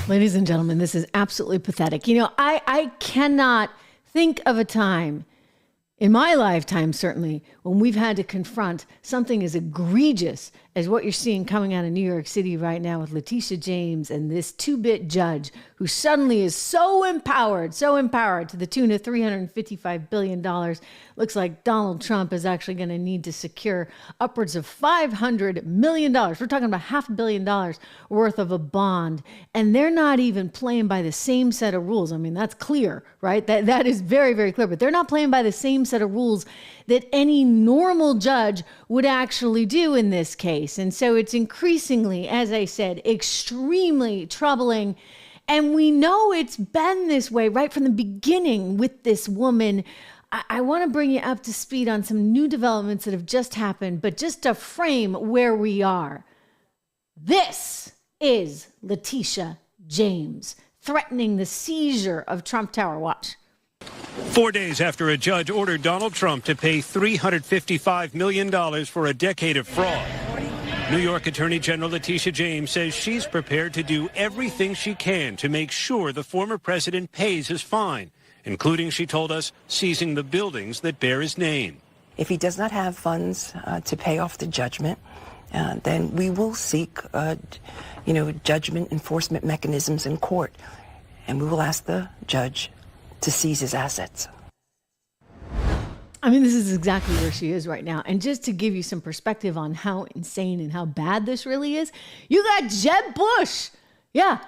Ladies and gentlemen, this is absolutely pathetic. You know, I cannot think of a time in my lifetime, certainly, when we've had to confront something as egregious as what you're seeing coming out of New York City right now with Leticia James and this two-bit judge who suddenly is so empowered to the tune of $355 billion. Looks like Donald Trump is actually going to need to secure upwards of $500 million. We're talking about $500 million worth of a bond. And they're not even playing by the same set of rules. I mean, that's clear, right? That is very, very clear. But they're not playing by the same set of rules that any normal judge would actually do in this case. And so it's increasingly, as I said, extremely troubling. And we know it's been this way right from the beginning with this woman. I want to bring you up to speed on some new developments that have just happened, but just to frame where we are. This is Leticia James threatening the seizure of Trump Tower. Watch. 4 days after a judge ordered Donald Trump to pay $355 million for a decade of fraud, New York Attorney General Leticia James says she's prepared to do everything she can to make sure the former president pays his fine, including, she told us, seizing the buildings that bear his name. If he does not have funds to pay off the judgment, then we will seek, judgment enforcement mechanisms in court, and we will ask the judge to seize his assets. I mean, this is exactly where she is right now. And just to give you some perspective on how insane and how bad this really is, you got Jeb Bush. Yeah,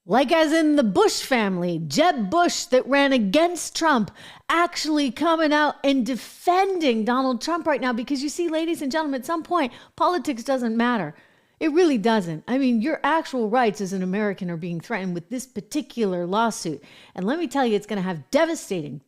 like as in the Bush family, Jeb Bush that ran against Trump, actually coming out and defending Donald Trump right now. Because you see, ladies and gentlemen, at some point, politics doesn't matter. It really doesn't. I mean, your actual rights as an American are being threatened with this particular lawsuit. And let me tell you, it's going to have devastating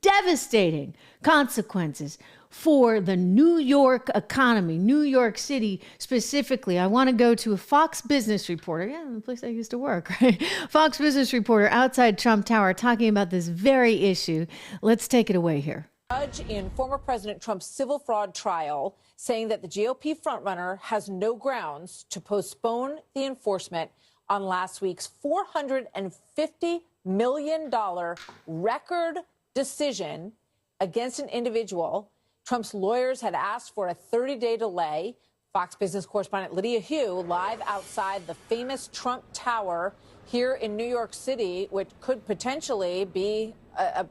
consequences for the New York economy, New York City specifically. I want to go to a Fox Business reporter, the place I used to work, right? Fox Business reporter outside Trump Tower talking about this very issue. Let's take it away here. Judge in former President Trump's civil fraud trial saying that the GOP frontrunner has no grounds to postpone the enforcement on last week's $450 million record decision against an individual. Trump's lawyers had asked for a 30-day delay. Fox Business correspondent Lydia Hugh live outside the famous Trump Tower here in New York City, which could potentially be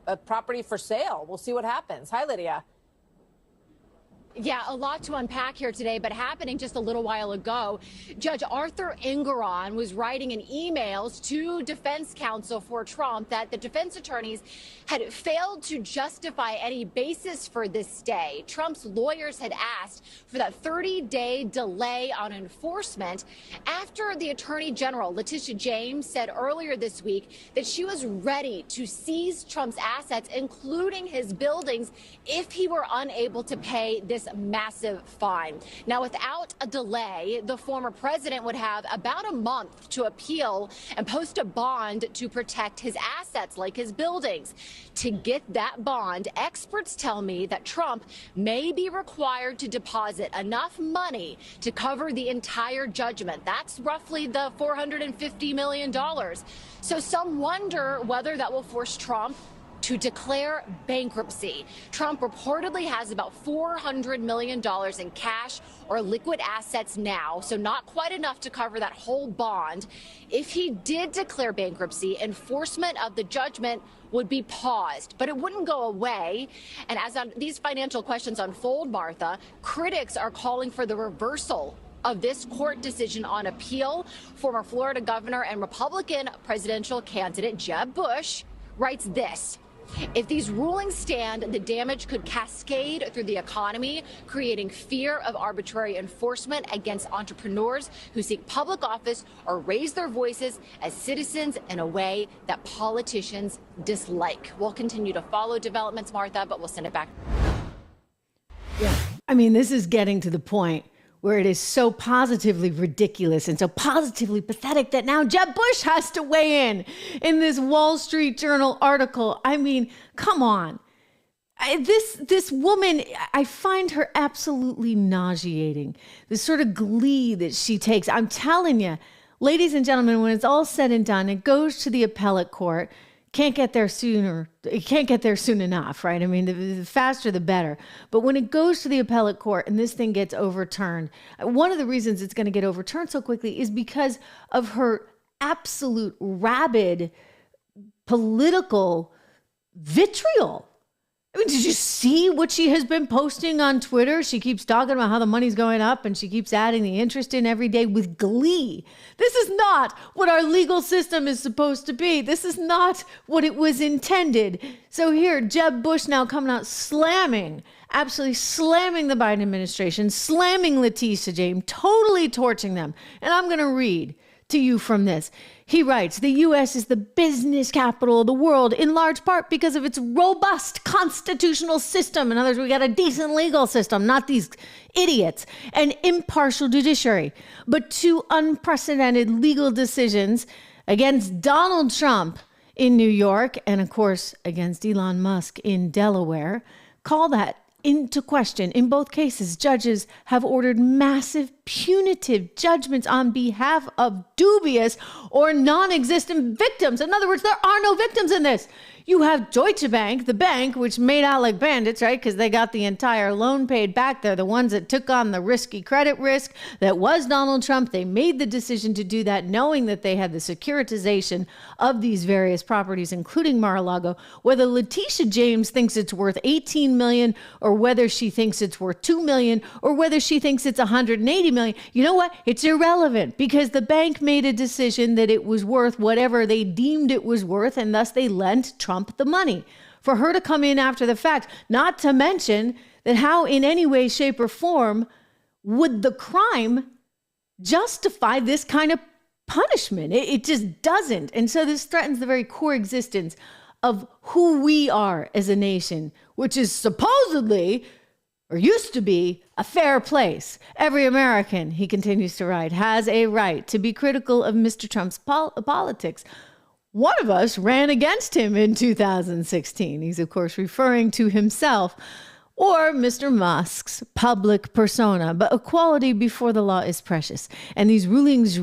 a property for sale. We'll see what happens. Hi, Lydia. Yeah, a lot to unpack here today, but happening just a little while ago, Judge Arthur Engoron was writing in emails to defense counsel for Trump that the defense attorneys had failed to justify any basis for this stay. Trump's lawyers had asked for that 30-day delay on enforcement after the Attorney General, Leticia James, said earlier this week that she was ready to seize Trump's assets, including his buildings, if he were unable to pay this massive fine. Now, without a delay, the former president would have about a month to appeal and post a bond to protect his assets, like his buildings. To get that bond, experts tell me that Trump may be required to deposit enough money to cover the entire judgment. That's roughly the $450 million. So some wonder whether that will force Trump to declare bankruptcy. Trump reportedly has about $400 million in cash or liquid assets now, so not quite enough to cover that whole bond. If he did declare bankruptcy, enforcement of the judgment would be paused, but it wouldn't go away. And as these financial questions unfold, Martha, critics are calling for the reversal of this court decision on appeal. Former Florida governor and Republican presidential candidate Jeb Bush writes this: if these rulings stand, the damage could cascade through the economy, creating fear of arbitrary enforcement against entrepreneurs who seek public office or raise their voices as citizens in a way that politicians dislike. We'll continue to follow developments, Martha, but we'll send it back. Yeah, I mean, this is getting to the point where it is so positively ridiculous and so positively pathetic that now Jeb Bush has to weigh in this Wall Street Journal article. I mean, come on. This woman, I find her absolutely nauseating. This sort of glee that she takes. I'm telling you, Ladies and gentlemen, when it's all said and done, it goes to the appellate court. Can't get there sooner. It can't get there soon enough, right? I mean, the faster, the better. But when it goes to the appellate court and this thing gets overturned, one of the reasons it's going to get overturned so quickly is because of her absolute rabid political vitriol. I mean, did you see what she has been posting on Twitter? She keeps talking about how the money's going up and she keeps adding the interest in every day with glee. This is not what our legal system is supposed to be. This is not what it was intended. So here, Jeb Bush now coming out slamming, absolutely slamming the Biden administration, slamming Leticia James, totally torching them. And I'm going to read to you from this. He writes, the U.S. is the business capital of the world, in large part because of its robust constitutional system. In other words, we got a decent legal system, not these idiots, an impartial judiciary. But two unprecedented legal decisions against Donald Trump in New York and, of course, against Elon Musk in Delaware call that into question. In both cases, judges have ordered massive punitive judgments on behalf of dubious or non-existent victims. In other words, there are no victims in this. You have Deutsche Bank, the bank, which made out like bandits, right? Because they got the entire loan paid back. They're the ones that took on the risky credit risk that was Donald Trump. They made the decision to do that, knowing that they had the securitization of these various properties, including Mar-a-Lago. Whether Leticia James thinks it's worth $18 million, or whether she thinks it's worth $2 million, or whether she thinks it's $180 million, you know what? It's irrelevant, because the bank made a decision that it was worth whatever they deemed it was worth, and thus they lent Trump the money. For her to come in after the fact, not to mention that how in any way, shape, or form would the crime justify this kind of punishment? It just doesn't. And so this threatens the very core existence of who we are as a nation, which is supposedly, or used to be, a fair place. Every American, he continues to write, has a right to be critical of Mr. Trump's politics. One of us ran against him in 2016. He's, of course, referring to himself or Mr. Musk's public persona. But equality before the law is precious. And these rulings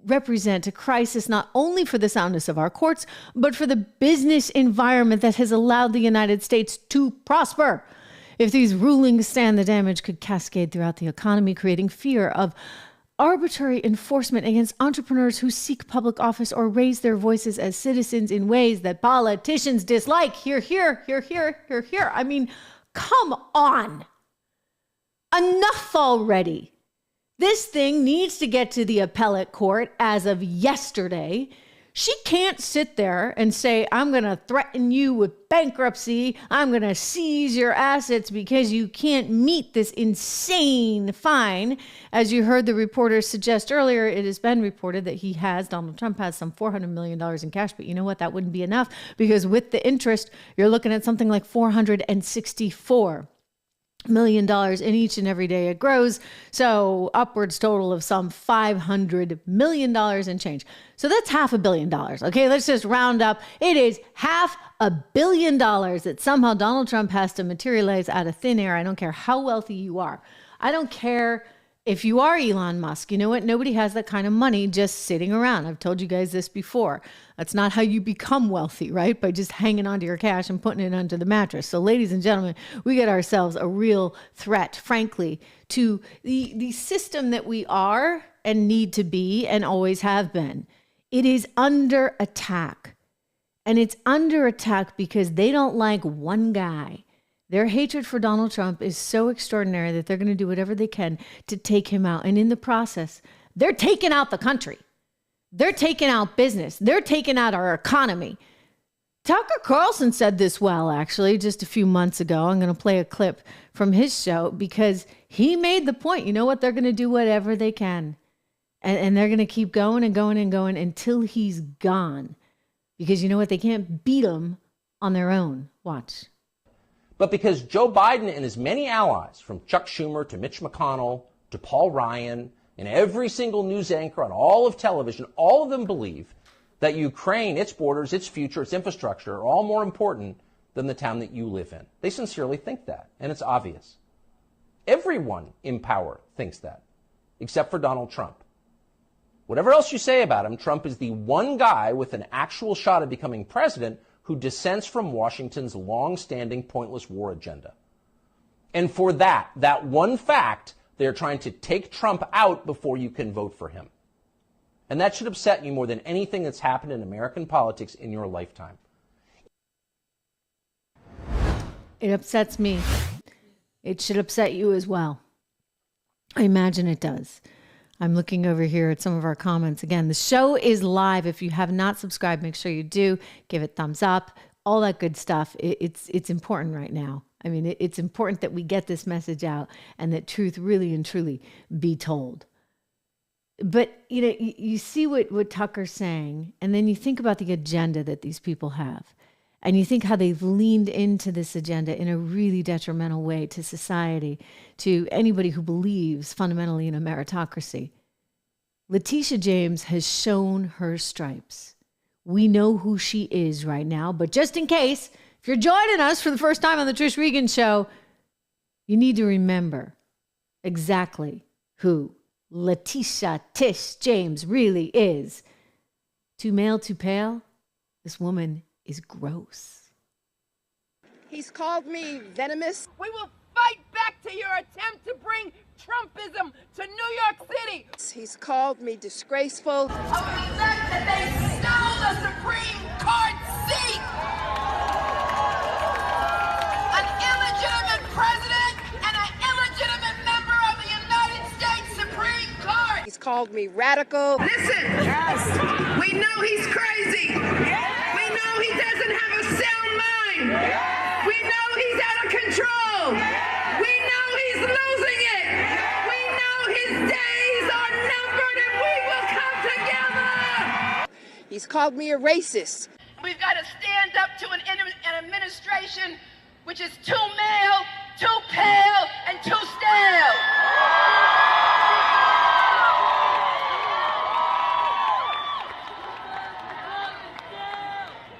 represent a crisis not only for the soundness of our courts, but for the business environment that has allowed the United States to prosper. If these rulings stand, the damage could cascade throughout the economy, creating fear of arbitrary enforcement against entrepreneurs who seek public office or raise their voices as citizens in ways that politicians dislike. Hear, hear, hear, hear, hear, hear. I mean, come on. Enough already. This thing needs to get to the appellate court as of yesterday. She can't sit there and say, I'm going to threaten you with bankruptcy. I'm going to seize your assets because you can't meet this insane fine. As you heard the reporter suggest earlier, it has been reported that Donald Trump has some $400 million in cash. But you know what? That wouldn't be enough, because with the interest, you're looking at something like $464 million in each and every day it grows. So upwards total of some $500 million and change. So that's $500 million. Okay, let's just round up. It is $500 million that somehow Donald Trump has to materialize out of thin air. I don't care how wealthy you are. I don't care if you are Elon Musk. You know what? Nobody has that kind of money just sitting around. I've told you guys this before. That's not how you become wealthy, right? By just hanging onto your cash and putting it under the mattress. So ladies and gentlemen, we get ourselves a real threat, frankly, to the system that we are and need to be and always have been. It is under attack. And it's under attack because they don't like one guy. Their hatred for Donald Trump is so extraordinary that they're going to do whatever they can to take him out. And in the process, they're taking out the country. They're taking out business. They're taking out our economy. Tucker Carlson said this well, actually, just a few months ago. I'm going to play a clip from his show because he made the point. You know what? They're going to do whatever they can. And they're going to keep going and going and going until he's gone. Because you know what? They can't beat him on their own. Watch. But because Joe Biden and his many allies, from Chuck Schumer to Mitch McConnell to Paul Ryan and every single news anchor on all of television, all of them believe that Ukraine, its borders, its future, its infrastructure are all more important than the town that you live in. They sincerely think that, and it's obvious. Everyone in power thinks that, except for Donald Trump. Whatever else you say about him, Trump is the one guy with an actual shot at becoming president who dissents from Washington's long-standing pointless war agenda. And for that one fact, they're trying to take Trump out before you can vote for him. And that should upset you more than anything that's happened in American politics in your lifetime. It upsets me. It should upset you as well. I imagine it does. I'm looking over here at some of our comments. Again, the show is live. If you have not subscribed, make sure you do. Give it thumbs up, all that good stuff. It's important right now. I mean, it's important that we get this message out and that truth really and truly be told. But, you know, you see what Tucker's saying, and then you think about the agenda that these people have. And you think how they've leaned into this agenda in a really detrimental way to society, to anybody who believes fundamentally in a meritocracy. Leticia James has shown her stripes. We know who she is right now, but just in case, if you're joining us for the first time on the Trish Regan Show, you need to remember exactly who Leticia Tish James really is. Too male, too pale, this woman is gross. He's called me venomous. We will fight back to your attempt to bring Trumpism to New York City. He's called me disgraceful. Of the fact that they stole the Supreme Court seat. An illegitimate president and an illegitimate member of the United States Supreme Court. He's called me radical. Listen, yes. We know he's crazy. Yes. We know he doesn't have a sound mind. Yes. We know he's out of control. Yes. We know he's losing it. Yes. We know his days are numbered and we will come together. He's called me a racist. We've got to stand up to an administration which is too male, too pale, and too stale.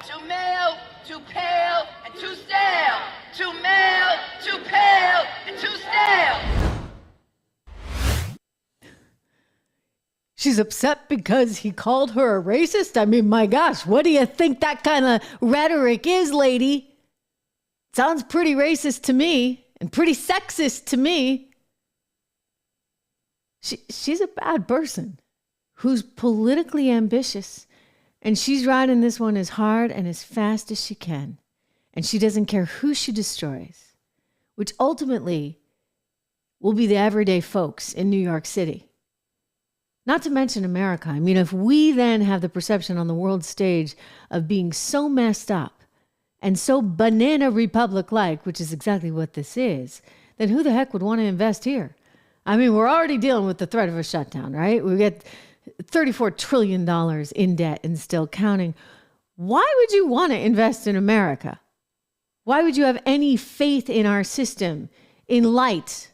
Too male, too pale, and too stale. Too male, too pale, and too stale. She's upset because he called her a racist? I mean, my gosh, what do you think that kind of rhetoric is, lady? Sounds pretty racist to me and pretty sexist to me. She's a bad person who's politically ambitious, and she's riding this one as hard and as fast as she can. And she doesn't care who she destroys, which ultimately will be the everyday folks in New York City. Not to mention America. I mean, if we then have the perception on the world stage of being so messed up and so banana republic-like, which is exactly what this is, then who the heck would want to invest here? I mean, we're already dealing with the threat of a shutdown, right? We get $34 trillion in debt and still counting. Why would you want to invest in America? Why would you have any faith in our system in light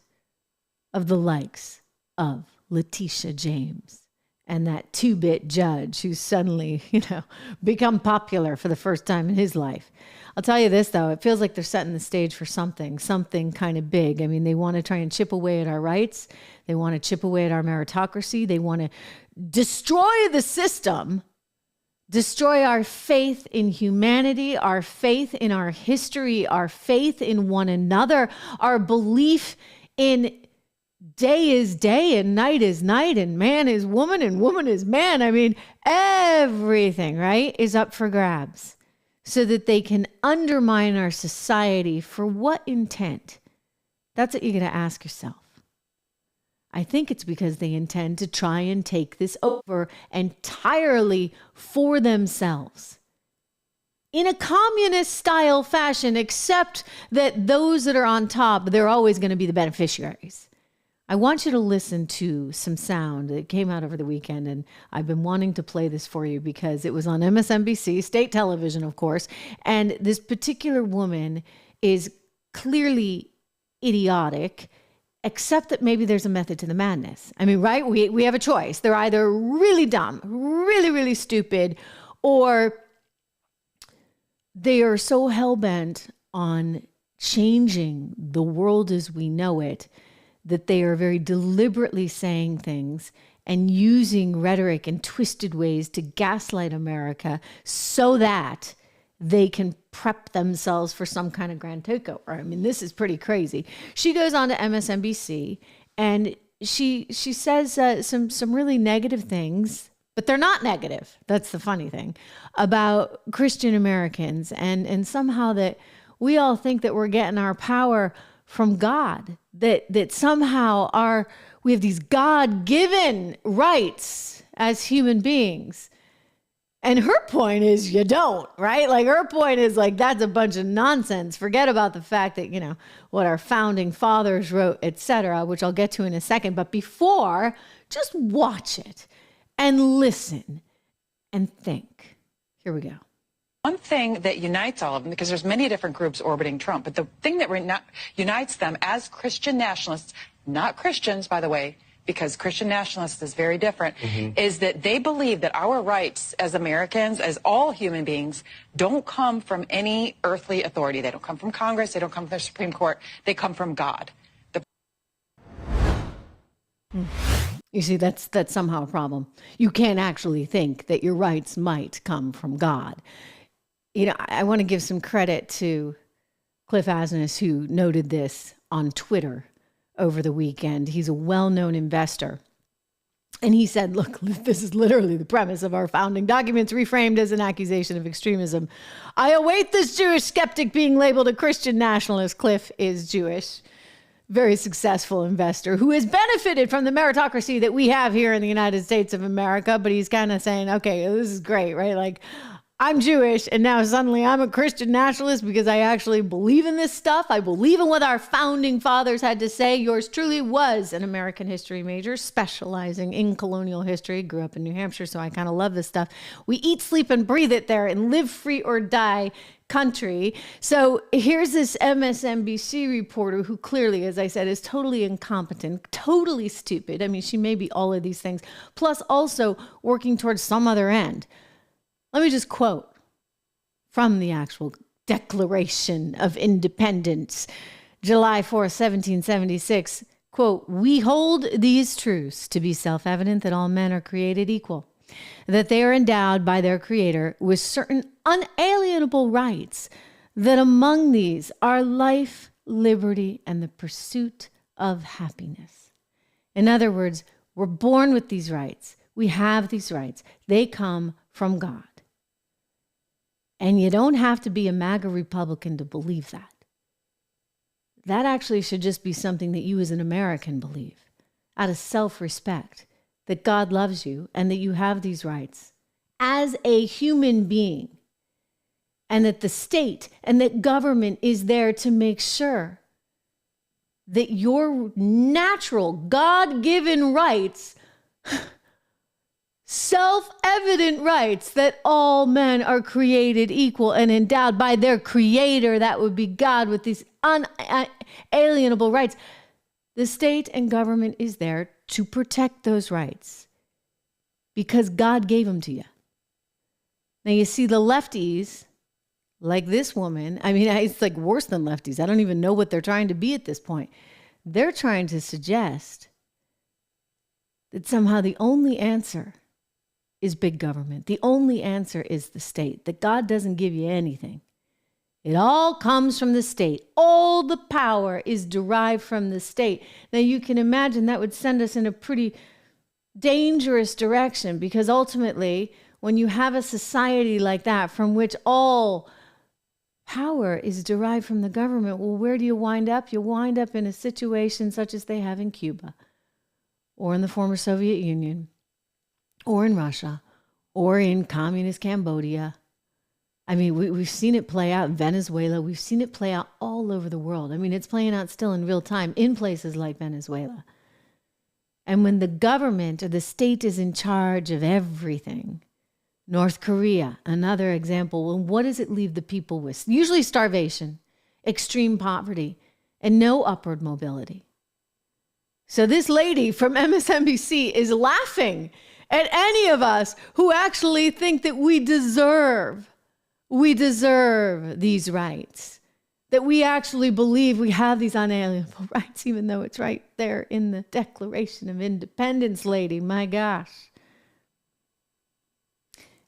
of the likes of Leticia James and that two-bit judge who's suddenly, become popular for the first time in his life? I'll tell you this, though. It feels like they're setting the stage for something kind of big. I mean, they want to try and chip away at our rights. They want to chip away at our meritocracy. They want to destroy the system, destroy our faith in humanity, our faith in our history, our faith in one another, our belief in day is day and night is night and man is woman and woman is man. I mean, everything, right, is up for grabs so that they can undermine our society. For what intent? That's what you're going to ask yourself. I think it's because they intend to try and take this over entirely for themselves in a communist style fashion, except that those that are on top, they're always going to be the beneficiaries. I want you to listen to some sound that came out over the weekend, and I've been wanting to play this for you because it was on MSNBC, state television, of course, and this particular woman is clearly idiotic, except that maybe there's a method to the madness. I mean, right? We have a choice. They're either really dumb, really, really stupid, or they are so hell-bent on changing the world as we know it that they are very deliberately saying things and using rhetoric in twisted ways to gaslight America so that they can prep themselves for some kind of grand takeover. I mean, this is pretty crazy. She goes on to MSNBC and she says some really negative things, but they're not negative. That's the funny thing about Christian Americans, and somehow that we all think that we're getting our power from God, that somehow we have these God-given rights as human beings. And her point is you don't, right? Like her point is like, that's a bunch of nonsense. Forget about the fact that, you know, what our founding fathers wrote, etc., which I'll get to in a second. But before, just watch it and listen and think. Here we go. One thing that unites all of them, because there's many different groups orbiting Trump, but the thing that unites them as Christian nationalists, not Christians, by the way, because Christian nationalists is very different, is that they believe that our rights as Americans, as all human beings, don't come from any earthly authority. They don't come from Congress. They don't come from the Supreme Court. They come from God. You see, that's somehow a problem. You can't actually think that your rights might come from God. You know, I want to give some credit to Cliff Asness, who noted this on Twitter over the weekend. He's a well-known investor. And he said, look, this is literally the premise of our founding documents reframed as an accusation of extremism. I await this Jewish skeptic being labeled a Christian nationalist. Cliff is Jewish, very successful investor who has benefited from the meritocracy that we have here in the United States of America. But he's kind of saying, okay, this is great, right? Like, I'm Jewish, and now suddenly I'm a Christian nationalist because I actually believe in this stuff. I believe in what our founding fathers had to say. Yours truly was an American history major, specializing in colonial history. Grew up in New Hampshire, so I kind of love this stuff. We eat, sleep, and breathe it there and live free or die country. So here's this MSNBC reporter who clearly, as I said, is totally incompetent, totally stupid. I mean, she may be all of these things, plus also working towards some other end. Let me just quote from the actual Declaration of Independence, July 4th, 1776, quote, "We hold these truths to be self-evident that all men are created equal, that they are endowed by their Creator with certain unalienable rights, that among these are life, liberty, and the pursuit of happiness." In other words, we're born with these rights. We have these rights. They come from God. And you don't have to be a MAGA Republican to believe that. That actually should just be something that you as an American believe, out of self-respect, that God loves you and that you have these rights as a human being, and that the state and that government is there to make sure that your natural God-given rights, self-evident rights, that all men are created equal and endowed by their Creator, that would be God, with these unalienable rights. The state and government is there to protect those rights because God gave them to you. Now, you see, the lefties, like this woman, I mean, it's like worse than lefties. I don't even know what they're trying to be at this point. They're trying to suggest that somehow the only answer is big government. The only answer is the state, that God doesn't give you anything. It all comes from the state. All the power is derived from the state. Now, you can imagine that would send us in a pretty dangerous direction, because ultimately, when you have a society like that from which all power is derived from the government, well, where do you wind up? You wind up in a situation such as they have in Cuba, or in the former Soviet Union, or in Russia, or in communist Cambodia. I mean, we've seen it play out in Venezuela. We've seen it play out all over the world. I mean, it's playing out still in real time in places like Venezuela. And when the government or the state is in charge of everything, North Korea, another example, well, what does it leave the people with? Usually starvation, extreme poverty, and no upward mobility. So this lady from MSNBC is laughing at any of us who actually think that we deserve these rights, that we actually believe we have these unalienable rights, even though it's right there in the Declaration of Independence, lady. My gosh.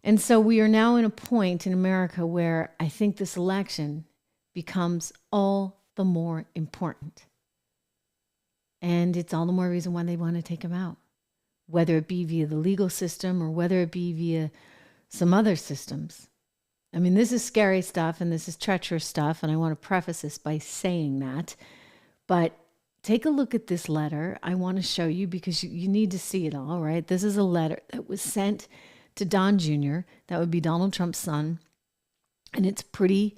And so we are now in a point in America where I think this election becomes all the more important. And it's all the more reason why they want to take him out, whether it be via the legal system or whether it be via some other systems. I mean, this is scary stuff and this is treacherous stuff, and I want to preface this by saying that. But take a look at this letter. I want to show you because you need to see it all, right? This is a letter that was sent to Don Jr., that would be Donald Trump's son, and it's pretty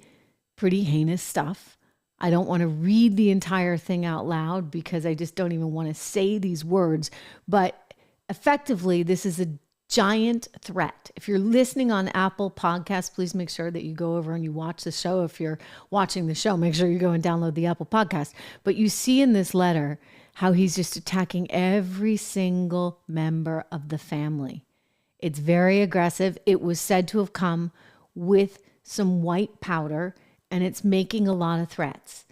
heinous stuff. I don't want to read the entire thing out loud because I just don't even want to say these words, but effectively, this is a giant threat. If you're listening on Apple Podcasts, please make sure that you go over and you watch the show. If you're watching the show, make sure you go and download the Apple Podcast. But you see in this letter how he's just attacking every single member of the family. It's very aggressive. It was said to have come with some white powder, and it's making a lot of threats.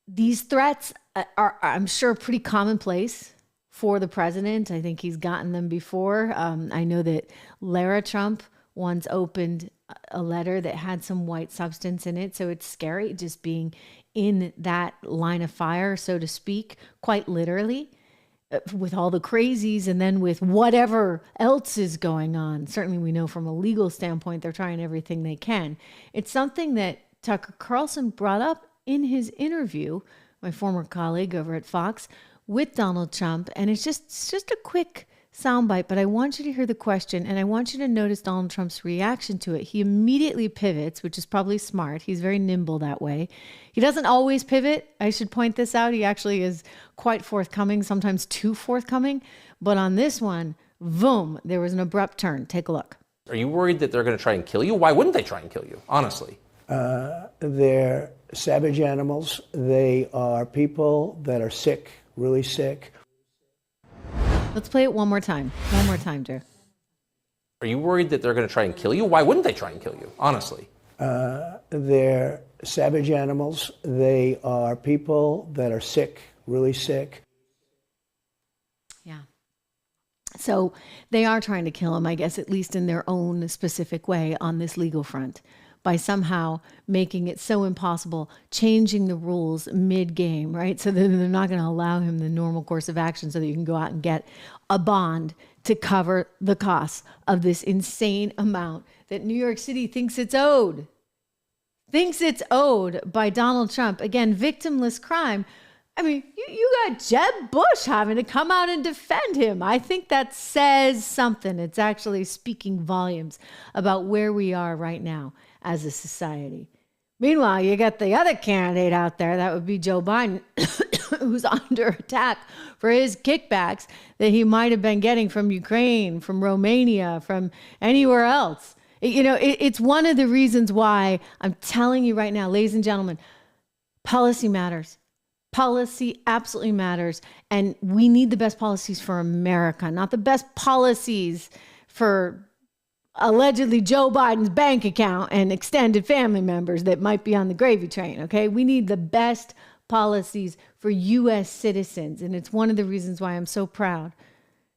These threats are, I'm sure, pretty commonplace for the president. I think he's gotten them before. I know that Lara Trump once opened a letter that had some white substance in it, so it's scary just being in that line of fire, so to speak, quite literally, with all the crazies and then with whatever else is going on. Certainly we know from a legal standpoint, they're trying everything they can. It's something that Tucker Carlson brought up in his interview, my former colleague over at Fox, with Donald Trump. And it's just a quick soundbite, but I want you to hear the question and I want you to notice Donald Trump's reaction to it. He immediately pivots, which is probably smart. He's very nimble that way. He doesn't always pivot. I should point this out. He actually is quite forthcoming, sometimes too forthcoming. But on this one, boom, there was an abrupt turn. Take a look. Are you worried that they're going to try and kill you? Why wouldn't they try and kill you, honestly? They're savage animals. They are people that are sick, really sick. Let's play it one more time. One more time, Drew. Are you worried that they're going to try and kill you? Why wouldn't they try and kill you, honestly? They're savage animals. They are people that are sick, really sick. Yeah. So they are trying to kill him, I guess, at least in their own specific way on this legal front, by somehow making it so impossible, changing the rules mid-game, right? So then they're not going to allow him the normal course of action so that you can go out and get a bond to cover the costs of this insane amount that New York City thinks it's owed. Thinks it's owed by Donald Trump. Again, victimless crime. I mean, you got Jeb Bush having to come out and defend him. I think that says something. It's actually speaking volumes about where we are right now as a society. Meanwhile, you got the other candidate out there, that would be Joe Biden, who's under attack for his kickbacks that he might have been getting from Ukraine, from Romania, from anywhere else. It's one of the reasons why I'm telling you right now, ladies and gentlemen, policy matters. Policy absolutely matters. And we need the best policies for America, not the best policies for allegedly Joe Biden's bank account and extended family members that might be on the gravy train, okay? We need the best policies for U.S. citizens. And it's one of the reasons why I'm so proud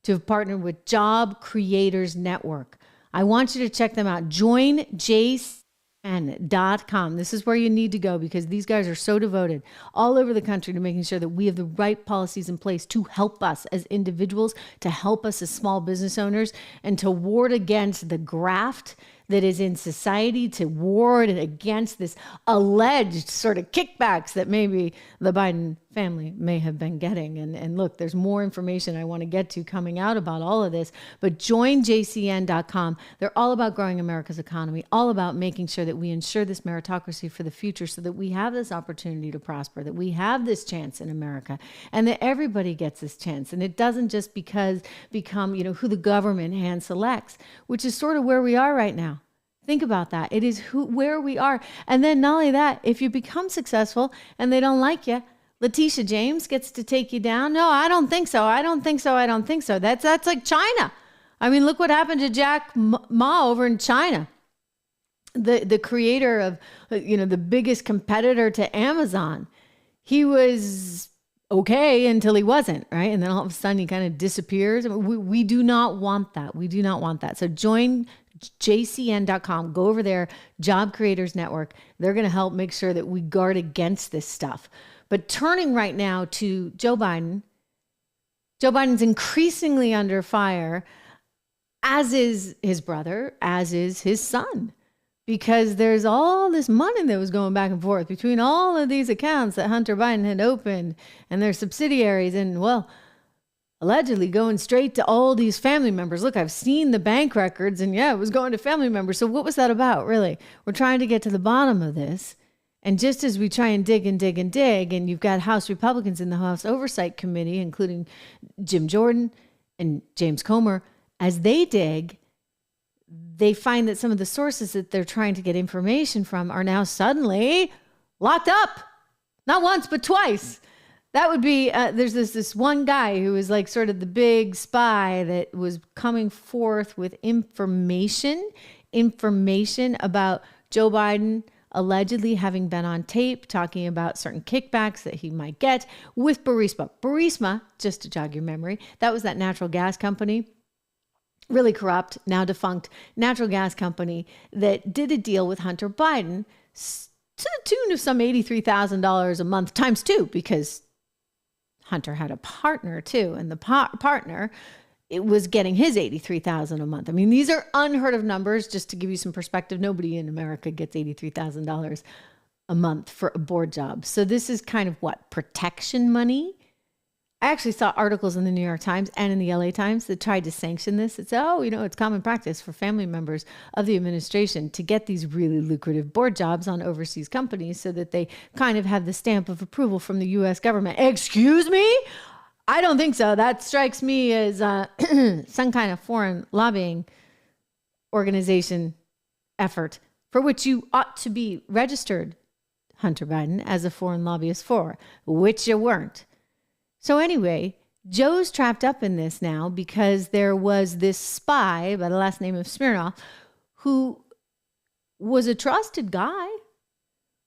to have partnered with Job Creators Network. I want you to check them out. JoinJCN.com. This is where you need to go because these guys are so devoted all over the country to making sure that we have the right policies in place to help us as individuals, to help us as small business owners, and to ward against the graft that is in society, to ward against this alleged sort of kickbacks that maybe the Biden family may have been getting. And look, there's more information I want to get to coming out about all of this, but joinjcn.com. They're all about growing America's economy, all about making sure that we ensure this meritocracy for the future so that we have this opportunity to prosper, that we have this chance in America, and that everybody gets this chance. And it doesn't just become, who the government hand selects, which is sort of where we are right now. Think about that. It is where we are. And then not only that, if you become successful and they don't like you, Leticia James gets to take you down. No, I don't think so. I don't think so. I don't think so. That's like China. I mean, look what happened to Jack Ma over in China. the creator of, the biggest competitor to Amazon. He was okay until he wasn't, right? And then all of a sudden he kind of disappears. We do not want that. We do not want that. So join jcn.com. Go over there, Job Creators Network. They're going to help make sure that we guard against this stuff. But turning right now to Joe Biden, Joe Biden's increasingly under fire, as is his brother, as is his son, because there's all this money that was going back and forth between all of these accounts that Hunter Biden had opened and their subsidiaries, and, well, allegedly going straight to all these family members. Look, I've seen the bank records, and yeah, it was going to family members. So what was that about, really? We're trying to get to the bottom of this. And just as we try and dig and dig and dig, and you've got House Republicans in the House Oversight Committee, including Jim Jordan and James Comer, as they dig, they find that some of the sources that they're trying to get information from are now suddenly locked up. Not once, but twice. That would be, there's this one guy who was like sort of the big spy that was coming forth with information about Joe Biden allegedly having been on tape talking about certain kickbacks that he might get with Burisma. Burisma, just to jog your memory, that was that natural gas company, really corrupt, now defunct natural gas company that did a deal with Hunter Biden to the tune of some $83,000 a month times two, because Hunter had a partner too, and the partner, it was getting his $83,000 a month. I mean, these are unheard of numbers. Just to give you some perspective, nobody in America gets $83,000 a month for a board job. So this is kind of what, protection money? I actually saw articles in the New York Times and in the LA Times that tried to sanction this. It said, it's common practice for family members of the administration to get these really lucrative board jobs on overseas companies so that they kind of have the stamp of approval from the U.S. government. Excuse me? I don't think so. That strikes me as some kind of foreign lobbying organization effort for which you ought to be registered, Hunter Biden, as a foreign lobbyist for, which you weren't. So anyway, Joe's trapped up in this now because there was this spy by the last name of Smirnoff who was a trusted guy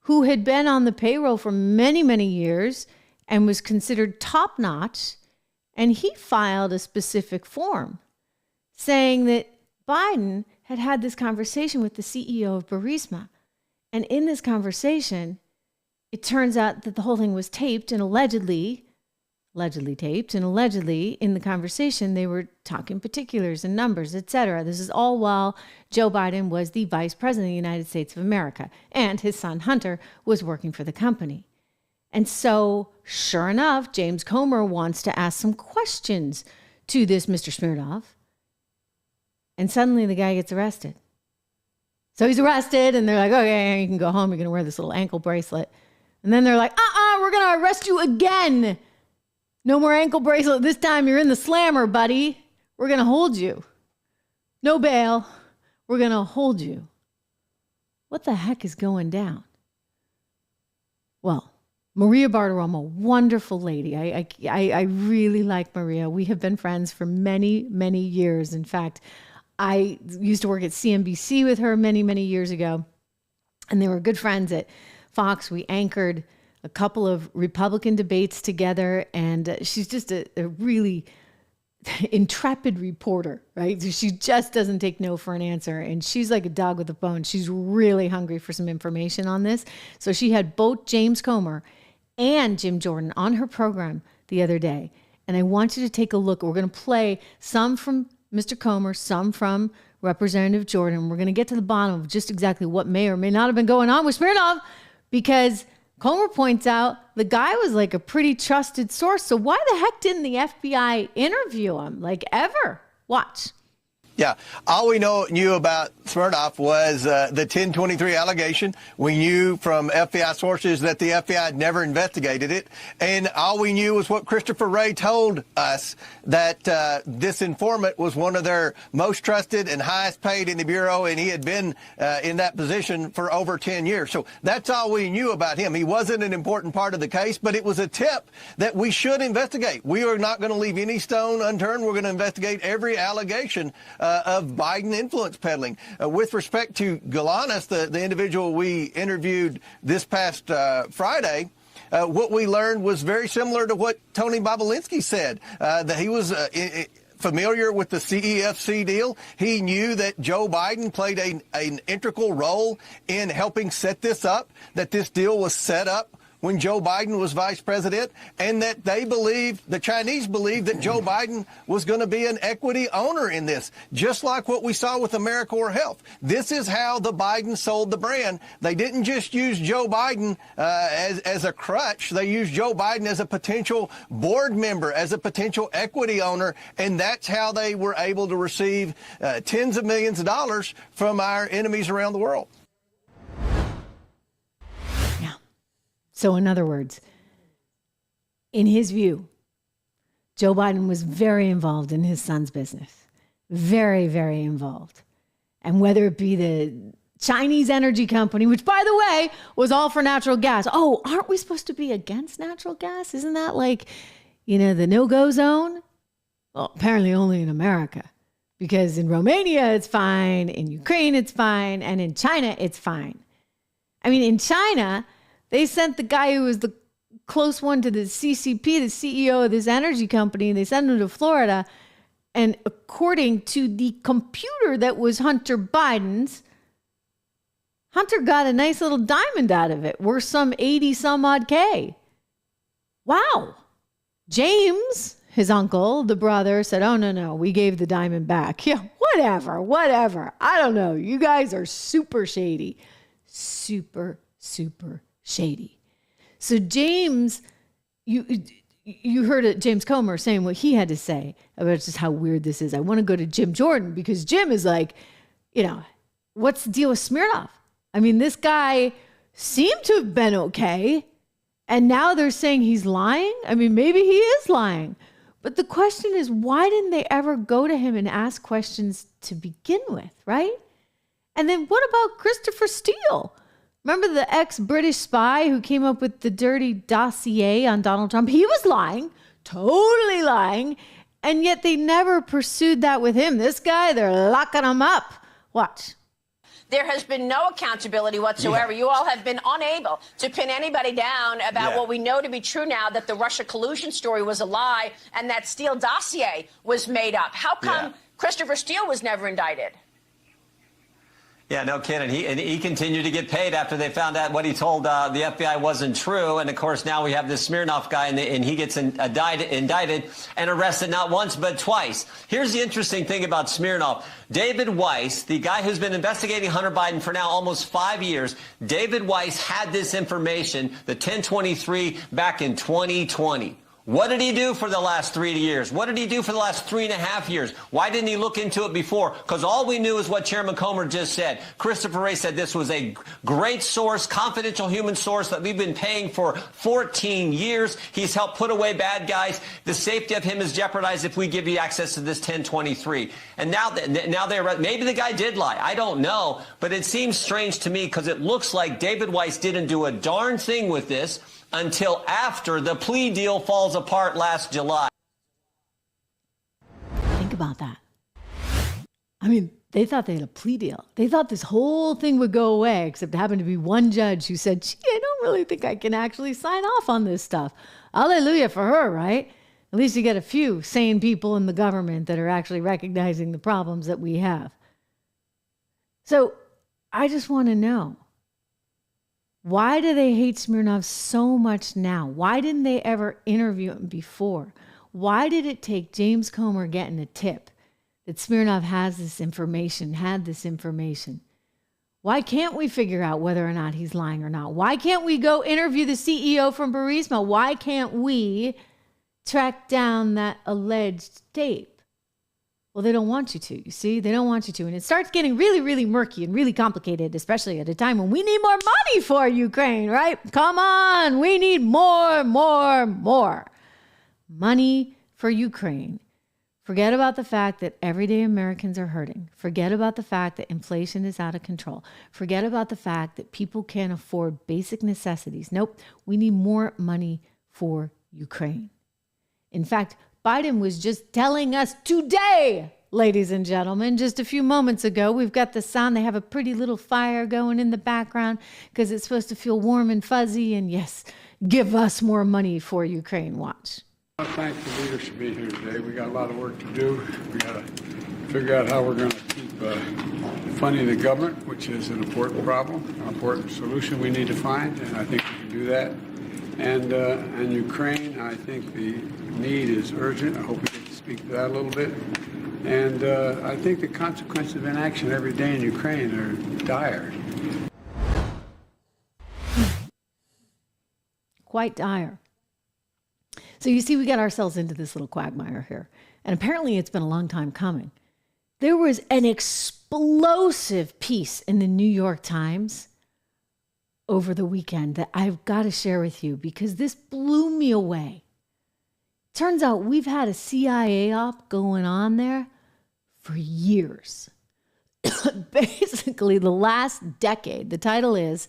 who had been on the payroll for many, many years and was considered top-notch. And he filed a specific form saying that Biden had had this conversation with the CEO of Burisma. And in this conversation, it turns out that the whole thing was taped and allegedly taped, and allegedly in the conversation they were talking particulars and numbers, etc. This is all while Joe Biden was the vice president of the United States of America, and his son Hunter was working for the company. And so, sure enough, James Comer wants to ask some questions to this Mr. Smirnoff, and suddenly the guy gets arrested. So he's arrested, and they're like, okay, you can go home, you're going to wear this little ankle bracelet. And then they're like, we're going to arrest you again. No more ankle bracelet. This time you're in the slammer, buddy. We're going to hold you. No bail. We're going to hold you. What the heck is going down? Well, Maria Bartiromo, wonderful lady. I really like Maria. We have been friends for many, many years. In fact, I used to work at CNBC with her many, many years ago. And they were good friends at Fox. We anchored a couple of Republican debates together, and she's just a really intrepid reporter, right? She just doesn't take no for an answer, and she's like a dog with a bone. She's really hungry for some information on this. So she had both James Comer and Jim Jordan on her program the other day, and I want you to take a look. We're going to play some from Mr. Comer, some from Representative Jordan. We're going to get to the bottom of just exactly what may or may not have been going on with Smirnoff, because Comer points out the guy was like a pretty trusted source. So why the heck didn't the FBI interview him? Like, ever? Watch. Yeah. All we knew about Smirnoff was the 1023 allegation. We knew from FBI sources that the FBI had never investigated it. And all we knew was what Christopher Wray told us, that this informant was one of their most trusted and highest paid in the Bureau, and he had been in that position for over 10 years. So that's all we knew about him. He wasn't an important part of the case, but it was a tip that we should investigate. We are not going to leave any stone unturned. We're going to investigate every allegation of Biden influence peddling. With respect to Galanis, the individual we interviewed this past Friday, what we learned was very similar to what Tony Bobulinski said, that he was familiar with the CEFC deal. He knew that Joe Biden played an integral role in helping set this up, that this deal was set up when Joe Biden was vice president, and that the Chinese believed that Joe Biden was going to be an equity owner in this, just like what we saw with AmeriCorps Health. This is how the Bidens sold the brand. They didn't just use Joe Biden as a crutch. They used Joe Biden as a potential board member, as a potential equity owner, and that's how they were able to receive tens of millions of dollars from our enemies around the world. So in other words, in his view, Joe Biden was very involved in his son's business. Very, very involved. And whether it be the Chinese energy company, which, by the way, was all for natural gas. Oh, aren't we supposed to be against natural gas? Isn't that like, the no-go zone? Well, apparently only in America. Because in Romania, it's fine. In Ukraine, it's fine. And in China, it's fine. I mean, in China, they sent the guy who was the close one to the CCP, the CEO of this energy company, they sent him to Florida. And according to the computer that was Hunter Biden's, Hunter got a nice little diamond out of it, worth some 80 some odd K. Wow. James, his uncle, the brother, said, oh, no, we gave the diamond back. Yeah, whatever. I don't know. You guys are super shady. Super shady. So James, you heard it, James Comer saying what he had to say about just how weird this is. I want to go to Jim Jordan because Jim is like, what's the deal with Smirnoff? I mean, this guy seemed to have been okay, and now they're saying he's lying. I mean, maybe he is lying. But the question is, why didn't they ever go to him and ask questions to begin with, right? And then what about Christopher Steele? Remember the ex-British spy who came up with the dirty dossier on Donald Trump? He was lying, totally lying, and yet they never pursued that with him. This guy, they're locking him up. Watch. There has been no accountability whatsoever. Yeah. You all have been unable to pin anybody down about what we know to be true now, that the Russia collusion story was a lie and that Steele dossier was made up. How come Christopher Steele was never indicted? Yeah, no kidding. He continued to get paid after they found out what he told the FBI wasn't true. And, of course, now we have this Smirnoff guy, and he gets indicted and arrested not once but twice. Here's the interesting thing about Smirnoff. David Weiss, the guy who's been investigating Hunter Biden for now almost 5 years, David Weiss had this information, the 1023, back in 2020. What did he do for the last 3 years? What did he do for the last 3.5 years? Why didn't he look into it before? Because all we knew is what Chairman Comer just said. Christopher Wray said this was a great source, confidential human source that we've been paying for 14 years. He's helped put away bad guys. The safety of him is jeopardized if we give you access to this 1023. And now they're, maybe the guy did lie. I don't know. But it seems strange to me because it looks like David Weiss didn't do a darn thing with this until after the plea deal falls apart last July. Think about that. I mean, they thought they had a plea deal. They thought this whole thing would go away, except it happened to be one judge who said, gee, I don't really think I can actually sign off on this stuff. Hallelujah for her, right? At least you get a few sane people in the government that are actually recognizing the problems that we have. So I just want to know, why do they hate Smirnoff so much now? Why didn't they ever interview him before? Why did it take James Comer getting a tip that Smirnoff had this information? Why can't we figure out whether or not he's lying or not? Why can't we go interview the CEO from Burisma? Why can't we track down that alleged tape? Well, they don't want you to, you see? They don't want you to. And it starts getting really, really murky and really complicated, especially at a time when we need more money for Ukraine, right? Come on, we need more money for Ukraine. Forget about the fact that everyday Americans are hurting. Forget about the fact that inflation is out of control. Forget about the fact that people can't afford basic necessities. Nope, we need more money for Ukraine. In fact, Biden was just telling us today ladies and gentlemen. Just a few moments ago, we've got the sound. They have a pretty little fire going in the background because it's supposed to feel warm and fuzzy. And yes, give us more money for Ukraine. Watch. I thank the leadership being here today. We got a lot of work to do. We got to figure out how we're going to keep funding the government, which is an important problem, an important solution we need to find, and I think we can do that. And Ukraine, I think the need is urgent. I hope we get to speak to that a little bit. And I think the consequences of inaction every day in Ukraine are dire. Quite dire. So you see, we got ourselves into this little quagmire here. And apparently it's been a long time coming. There was an explosive piece in the New York Times over the weekend that I've got to share with you because this blew me away. Turns out we've had a CIA op going on there for years. Basically, the last decade. The title is,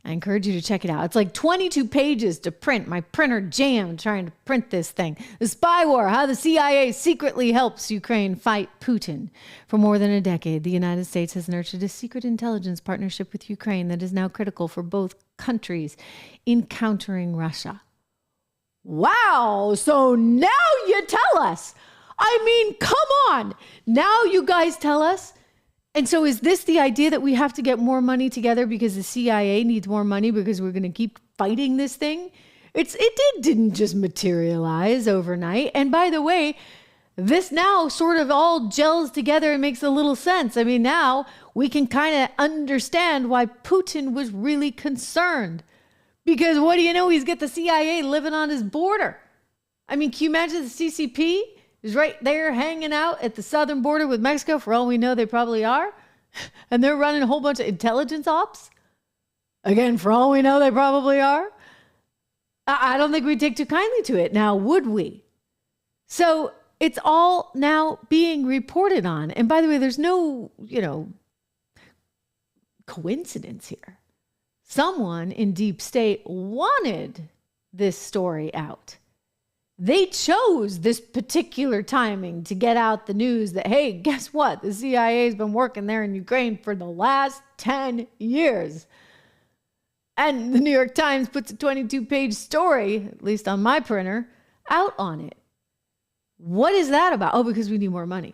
I encourage you to check it out. It's like 22 pages to print. My printer jammed trying to print this thing. The Spy War, how the CIA secretly helps Ukraine fight Putin. For more than a decade, the United States has nurtured a secret intelligence partnership with Ukraine that is now critical for both countries in countering Russia. Wow, so now you tell us. I mean, come on. Now you guys tell us. And so is this the idea that we have to get more money together because the CIA needs more money because we're going to keep fighting this thing? It didn't just materialize overnight. And by the way, this now sort of all gels together and makes a little sense. I mean, now we can kind of understand why Putin was really concerned. Because what do you know? He's got the CIA living on his border. I mean, can you imagine the CCP is right there hanging out at the southern border with Mexico? For all we know, they probably are. And they're running a whole bunch of intelligence ops. Again, for all we know, they probably are. I don't think we take too kindly to it. Now, would we? So it's all now being reported on. And by the way, there's no, coincidence here. Someone in deep state wanted this story out. They chose this particular timing to get out the news that, hey, guess what? The CIA has been working there in Ukraine for the last 10 years. And the New York Times puts a 22-page story, at least on my printer, out on it. What is that about? Oh, because we need more money.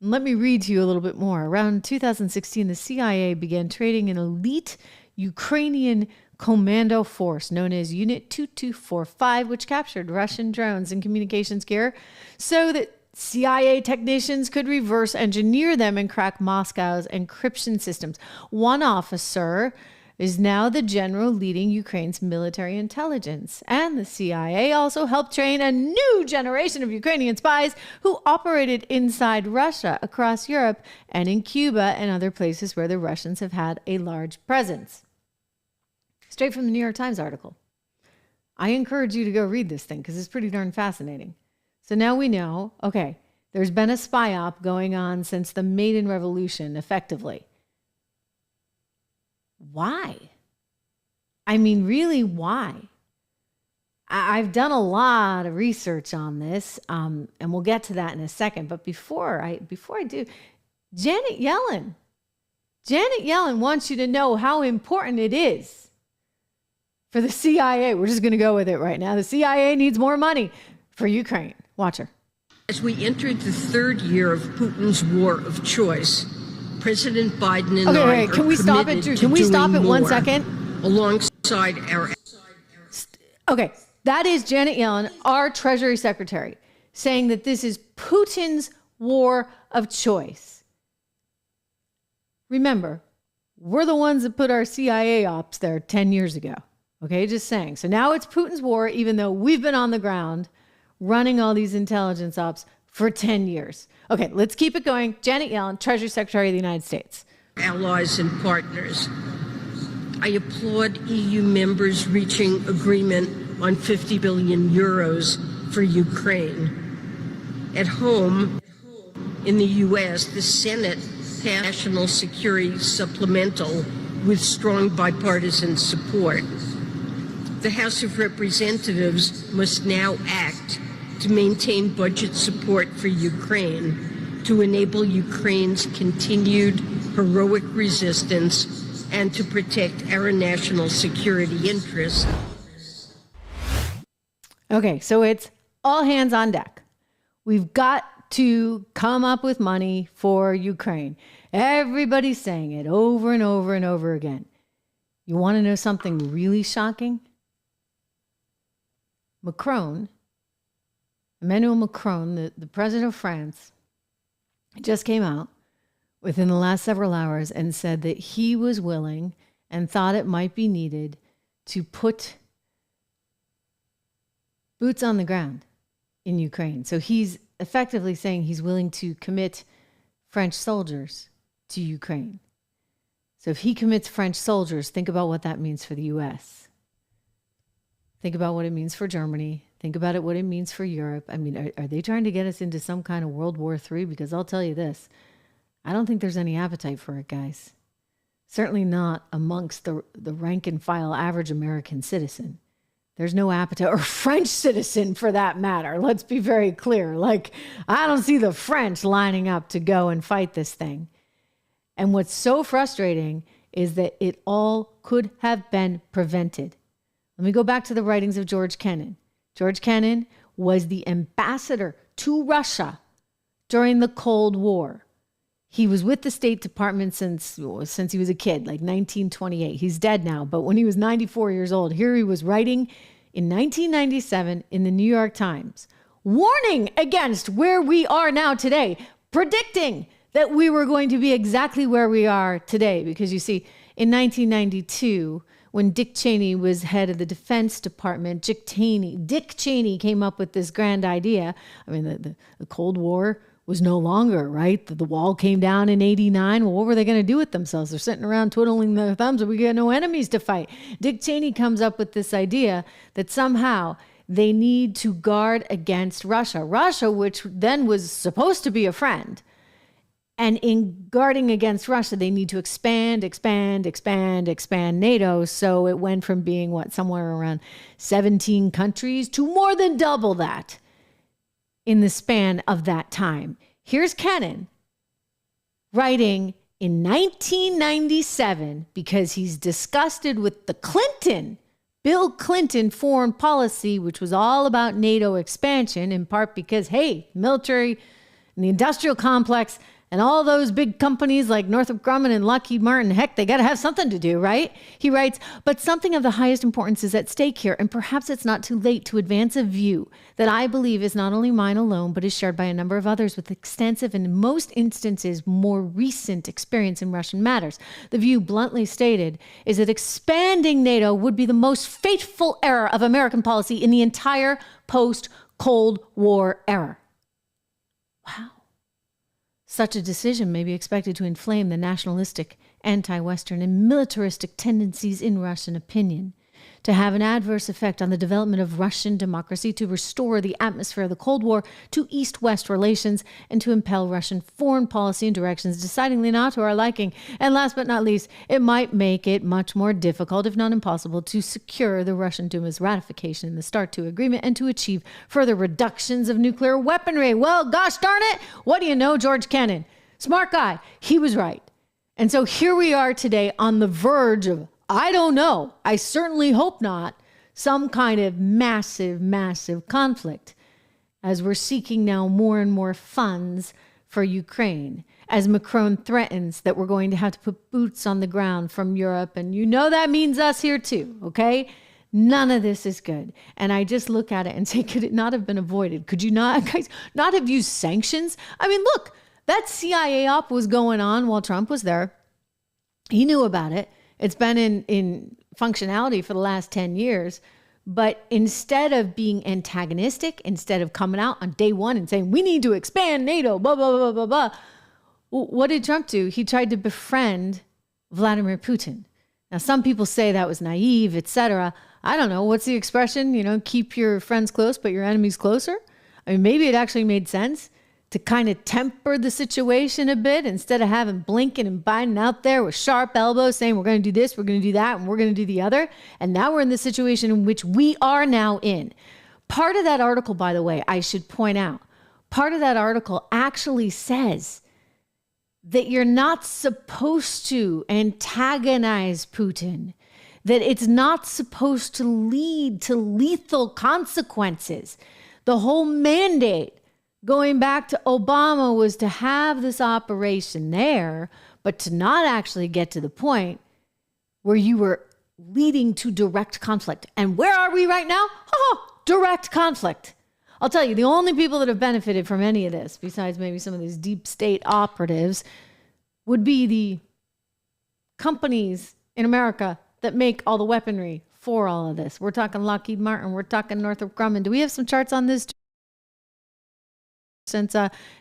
Let me read to you a little bit more. Around 2016, the CIA began trading an elite Ukrainian commando force known as Unit 2245, which captured Russian drones and communications gear so that CIA technicians could reverse engineer them and crack Moscow's encryption systems. One officer is now the general leading Ukraine's military intelligence. And the CIA also helped train a new generation of Ukrainian spies who operated inside Russia, across Europe, and in Cuba and other places where the Russians have had a large presence. Straight from the New York Times article. I encourage you to go read this thing because it's pretty darn fascinating. So now we know, okay, there's been a spy op going on since the Maidan Revolution, effectively. Why? I mean, really, why? I've done a lot of research on this, and we'll get to that in a second. But before I do, Janet Yellen wants you to know how important it is for the CIA. We're just going to go with it right now. The CIA needs more money for Ukraine. Watch her. As we entered the third year of Putin's war of choice, President Biden and I are can we stop it? Can we stop it 1 second? Alongside our... Okay, that is Janet Yellen, our Treasury Secretary, saying that this is Putin's war of choice. Remember, we're the ones that put our CIA ops there 10 years ago. Okay, just saying. So now it's Putin's war, even though we've been on the ground running all these intelligence ops for 10 years. Okay, let's keep it going. Janet Yellen, Treasury Secretary of the United States. Allies and partners. I applaud EU members reaching agreement on 50 billion euros for Ukraine. At home, in the U.S., the Senate passed National Security Supplemental with strong bipartisan support. The House of Representatives must now act to maintain budget support for Ukraine to enable Ukraine's continued heroic resistance and to protect our national security interests. Okay, so it's all hands on deck. We've got to come up with money for Ukraine. Everybody's saying it over and over and over again. You want to know something really shocking? Emmanuel Macron, the president of France, just came out within the last several hours and said that he was willing and thought it might be needed to put boots on the ground in Ukraine. So he's effectively saying he's willing to commit French soldiers to Ukraine. So if he commits French soldiers, think about what that means for the U.S. Think about what it means for Germany. Think about what it means for Europe. I mean, are they trying to get us into some kind of World War III? Because I'll tell you this, I don't think there's any appetite for it, guys. Certainly not amongst the rank and file average American citizen. There's no appetite, or French citizen for that matter. Let's be very clear. Like, I don't see the French lining up to go and fight this thing. And what's so frustrating is that it all could have been prevented. Let me go back to the writings of George Kennan. George Kennan was the ambassador to Russia during the Cold War. He was with the State Department since he was a kid, like 1928. He's dead now, but when he was 94 years old, here he was writing in 1997 in the New York Times, warning against where we are now today, predicting that we were going to be exactly where we are today. Because you see, in 1992, when Dick Cheney was head of the Defense Department, Dick Cheney came up with this grand idea. I mean, the Cold War was no longer, right? The wall came down in 89. Well, what were they going to do with themselves? They're sitting around twiddling their thumbs and we got no enemies to fight. Dick Cheney comes up with this idea that somehow they need to guard against Russia. Russia, which then was supposed to be a friend. And in guarding against Russia, they need to expand NATO. So it went from being, somewhere around 17 countries to more than double that in the span of that time. Here's Kennan writing in 1997 because he's disgusted with the Bill Clinton foreign policy, which was all about NATO expansion, in part because, hey, military and the industrial complex and all those big companies like Northrop Grumman and Lockheed Martin, heck, they got to have something to do, right? He writes, but something of the highest importance is at stake here, and perhaps it's not too late to advance a view that I believe is not only mine alone, but is shared by a number of others with extensive and in most instances more recent experience in Russian matters. The view, bluntly stated, is that expanding NATO would be the most fateful era of American policy in the entire post-Cold War era. Wow. Such a decision may be expected to inflame the nationalistic, anti-Western, and militaristic tendencies in Russian opinion, to have an adverse effect on the development of Russian democracy, to restore the atmosphere of the Cold War to East-West relations, and to impel Russian foreign policy in directions decidedly not to our liking. And last but not least, it might make it much more difficult, if not impossible, to secure the Russian Duma's ratification in the START II agreement and to achieve further reductions of nuclear weaponry. Well, gosh darn it, what do you know, George Kennan? Smart guy. He was right. And so here we are today on the verge of, I don't know, I certainly hope not, some kind of massive, massive conflict as we're seeking now more and more funds for Ukraine, as Macron threatens that we're going to have to put boots on the ground from Europe. And you know that means us here too, okay? None of this is good. And I just look at it and say, could it not have been avoided? Could you not, guys, not have used sanctions? I mean, look, that CIA op was going on while Trump was there. He knew about it. It's been in functionality for the last 10 years. But instead of being antagonistic, instead of coming out on day one and saying, we need to expand NATO, blah, blah, blah, blah, blah, what did Trump do? He tried to befriend Vladimir Putin. Now, some people say that was naive, etc. I don't know. What's the expression? Keep your friends close, but your enemies closer. I mean, maybe it actually made sense to kind of temper the situation a bit instead of having Blinken and Biden out there with sharp elbows saying we're going to do this, we're going to do that, and we're going to do the other. And now we're in the situation in which we are now in. Part of that article, by the way, I should point out, part of that article actually says that you're not supposed to antagonize Putin, that it's not supposed to lead to lethal consequences. The whole mandate going back to Obama was to have this operation there, but to not actually get to the point where you were leading to direct conflict. And where are we right now? Direct conflict. I'll tell you, the only people that have benefited from any of this, besides maybe some of these deep state operatives, would be the companies in America that make all the weaponry for all of this. We're talking Lockheed Martin. We're talking Northrop Grumman. Do we have some charts on this? Since,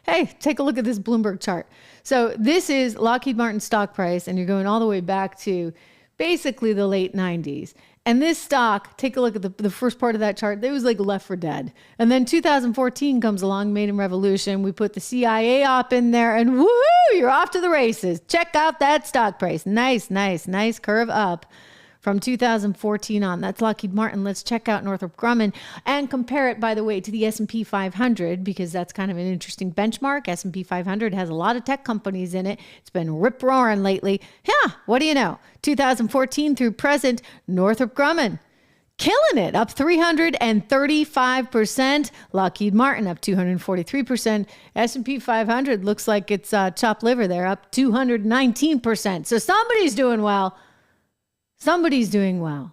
hey, take a look at this Bloomberg chart. So this is Lockheed Martin stock price, and you're going all the way back to basically the late 90s. And this stock, take a look at the first part of that chart. It was like left for dead. And then 2014 comes along, Maiden Revolution. We put the CIA op in there, and woohoo, you're off to the races. Check out that stock price. Nice curve up from 2014 on. That's Lockheed Martin. Let's check out Northrop Grumman and compare it, by the way, to the S&P 500, because that's kind of an interesting benchmark. S&P 500 has a lot of tech companies in it. It's been rip-roaring lately. Yeah, what do you know? 2014 through present, Northrop Grumman killing it, up 335%. Lockheed Martin up 243%. S&P 500 looks like it's chopped liver there, up 219%. So somebody's doing well. Somebody's doing well.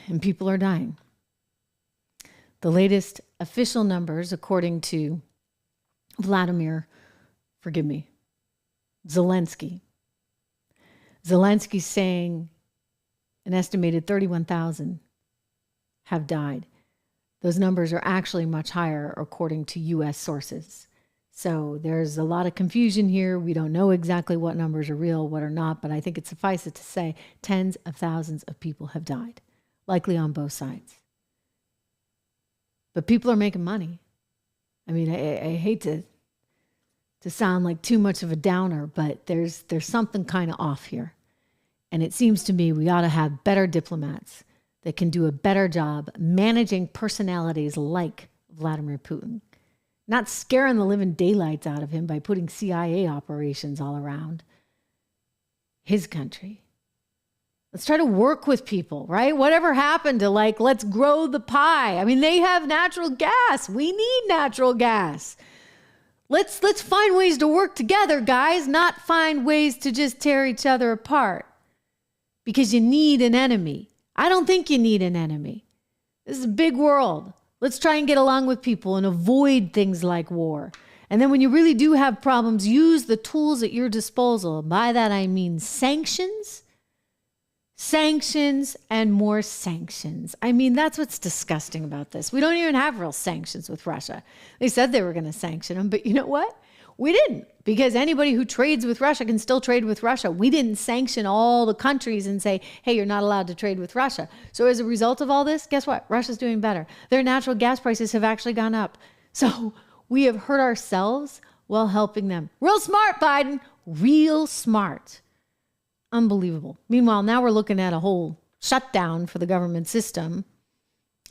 And people are dying. The latest official numbers, according to Zelensky's saying an estimated 31,000 have died. Those numbers are actually much higher, according to U.S. sources. So there's a lot of confusion here. We don't know exactly what numbers are real, what are not, but I think it suffices to say tens of thousands of people have died, likely on both sides. But people are making money. I mean, I hate to sound like too much of a downer, but there's something kind of off here. And it seems to me we ought to have better diplomats that can do a better job managing personalities like Vladimir Putin. Not scaring the living daylights out of him by putting CIA operations all around his country. Let's try to work with people, right? Whatever happened to let's grow the pie? I mean, they have natural gas. We need natural gas. Let's find ways to work together, guys, not find ways to just tear each other apart because you need an enemy. I don't think you need an enemy. This is a big world. Let's try and get along with people and avoid things like war. And then when you really do have problems, use the tools at your disposal. By that, I mean sanctions, and more sanctions. I mean, that's what's disgusting about this. We don't even have real sanctions with Russia. They said they were going to sanction them, but you know what? We didn't, because anybody who trades with Russia can still trade with Russia. We didn't sanction all the countries and say, hey, you're not allowed to trade with Russia. So as a result of all this, guess what? Russia's doing better. Their natural gas prices have actually gone up. So we have hurt ourselves while helping them. Real smart, Biden. Real smart. Unbelievable. Meanwhile, now we're looking at a whole shutdown for the government system.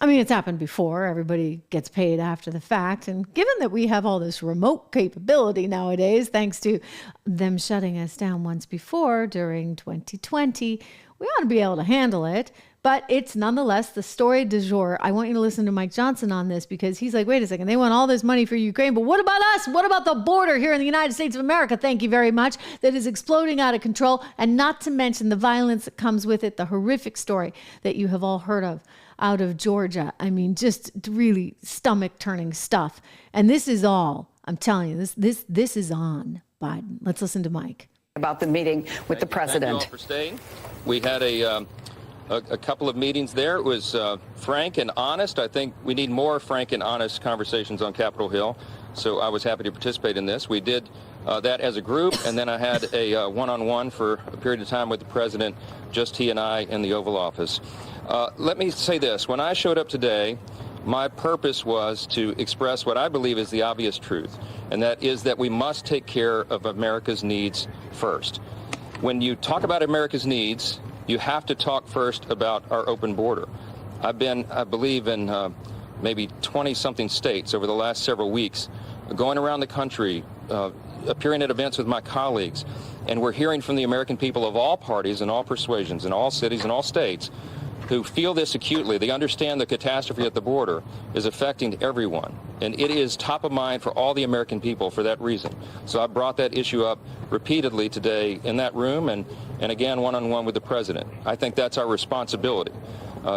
I mean, it's happened before. Everybody gets paid after the fact. And given that we have all this remote capability nowadays, thanks to them shutting us down once before during 2020, we ought to be able to handle it. But it's nonetheless the story du jour. I want you to listen to Mike Johnson on this, because he's like, wait a second, they want all this money for Ukraine, but what about us? What about the border here in the United States of America? Thank you very much. That is exploding out of control. And not to mention the violence that comes with it, the horrific story that you have all heard of out of Georgia. I mean, just really stomach-turning stuff. And this is all, I'm telling you, this is on Biden. Let's listen to Mike. About the meeting with the president. Thank you all for staying. We had a couple of meetings there. It was frank and honest. I think we need more frank and honest conversations on Capitol Hill. So I was happy to participate in this. We did that as a group, and then I had a one-on-one for a period of time with the president, just he and I in the Oval Office. Let me say this. When I showed up today, my purpose was to express what I believe is the obvious truth, and that is that we must take care of America's needs first. When you talk about America's needs, you have to talk first about our open border. I believe in maybe 20-something states over the last several weeks, going around the country, appearing at events with my colleagues, and we're hearing from the American people of all parties and all persuasions in all cities and all states who feel this acutely. They understand the catastrophe at the border is affecting everyone, and it is top of mind for all the American people for that reason. So I brought that issue up repeatedly today in that room and again one-on-one with the president. I think that's our responsibility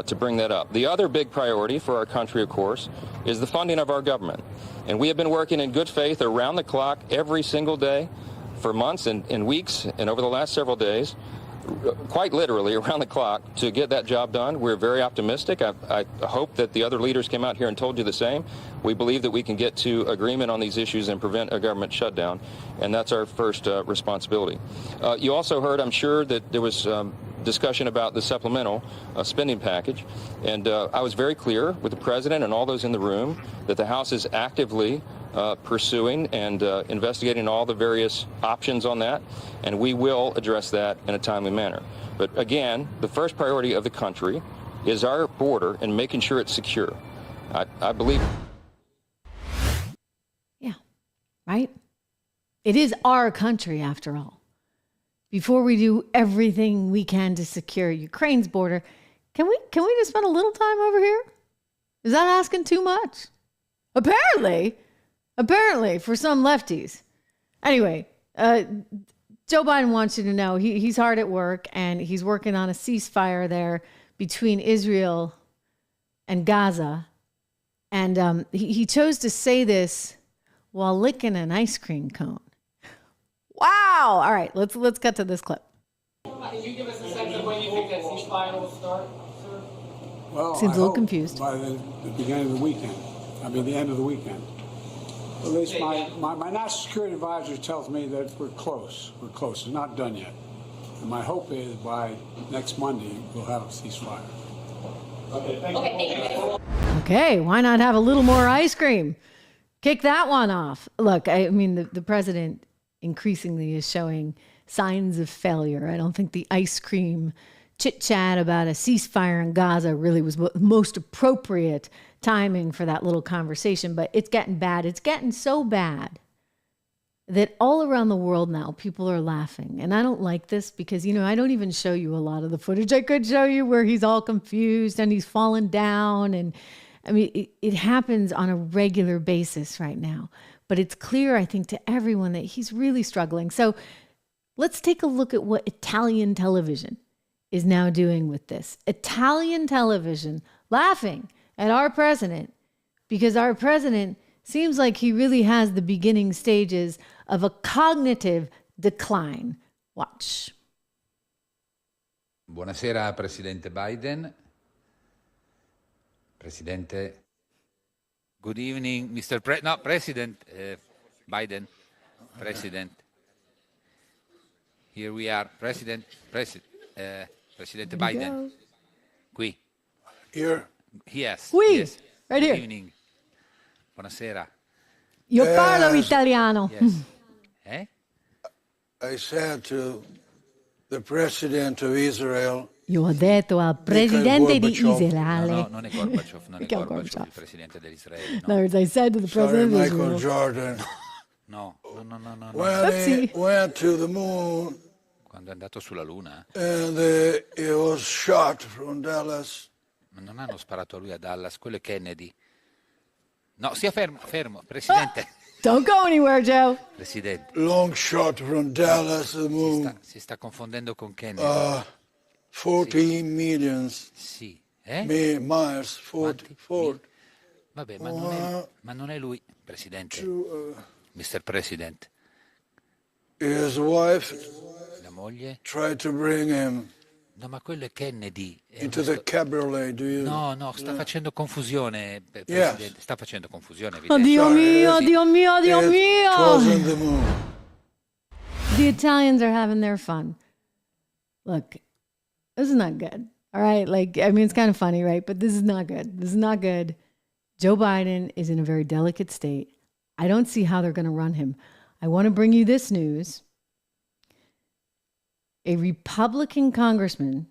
to bring that up. The other big priority for our country, of course, is the funding of our government. And we have been working in good faith around the clock every single day for months and weeks and over the last several days, quite literally around the clock, to get that job done. We're very optimistic. I hope that the other leaders came out here and told you the same. We believe that we can get to agreement on these issues and prevent a government shutdown, and that's our first responsibility. You also heard, I'm sure, that there was discussion about the supplemental spending package, and I was very clear with the president and all those in the room that the House is actively pursuing and investigating all the various options on that, and we will address that in a timely manner. But again, the first priority of the country is our border and making sure it's secure. I believe. Yeah, right? It is our country, after all. Before we do everything we can to secure Ukraine's border, can we just spend a little time over here? Is that asking too much? Apparently, for some lefties. Anyway, Joe Biden wants you to know he's hard at work, and he's working on a ceasefire there between Israel and Gaza. And he chose to say this while licking an ice cream cone. Wow. All right, let's get to this clip. Can you give us a sense of when you think that ceasefire will start, sir? Well, seems a little confused. By the beginning of the weekend. The end of the weekend. At least my national security advisor tells me that we're close. We're close. It's not done yet. And my hope is by next Monday we'll have a ceasefire. Okay, thank you. Okay, why not have a little more ice cream? Kick that one off. Look, I mean, the president increasingly is showing signs of failure. I don't think the ice cream chit-chat about a ceasefire in Gaza really was most appropriate timing for that little conversation, but it's getting bad. It's getting so bad that all around the world now, people are laughing. And I don't like this because, I don't even show you a lot of the footage. I could show you where he's all confused and he's fallen down. And I mean, it happens on a regular basis right now. But it's clear, I think, to everyone that he's really struggling. So let's take a look at what Italian television is now doing with this. Italian television laughing at our president because our president seems like he really has the beginning stages of a cognitive decline. Watch. Buonasera, Presidente Biden. Presidente. Good evening, Mr. President Biden. President. Here we are, Presidente Biden. Qui. Here? Yes. Qui. Yes. Right here. Good evening. Buonasera. Io parlo italiano. Yes. I said to the President of Israel. Io ho detto al presidente di Israele. No, non è Gorbaciov, non è Gorbaciov, il presidente dell'Israele. No, I said to the president of Israel. Michael Jordan. No. When he went to the moon. Quando è andato sulla luna. And he was shot from Dallas. Ma non hanno sparato a lui a Dallas, quello è Kennedy. No, stia fermo, Presidente. Don't go anywhere, Joe. Presidente. Long shot from Dallas to the moon. Si sta confondendo con Kennedy. 40 millions. Sì. Miles. 40. Vabbè, ma non è lui, Presidente. Mr. President. His wife la moglie tried to bring him. No, ma quello è Kennedy. Into the cabriolet, do you? No, sta facendo confusione, Presidente. Sta facendo confusione. Oh, Dio mio. It wasn't the moon. The Italians are having their fun. Look, this is not good. All right. It's kind of funny, right? But this is not good. This is not good. Joe Biden is in a very delicate state. I don't see how they're going to run him. I want to bring you this news. A Republican congressman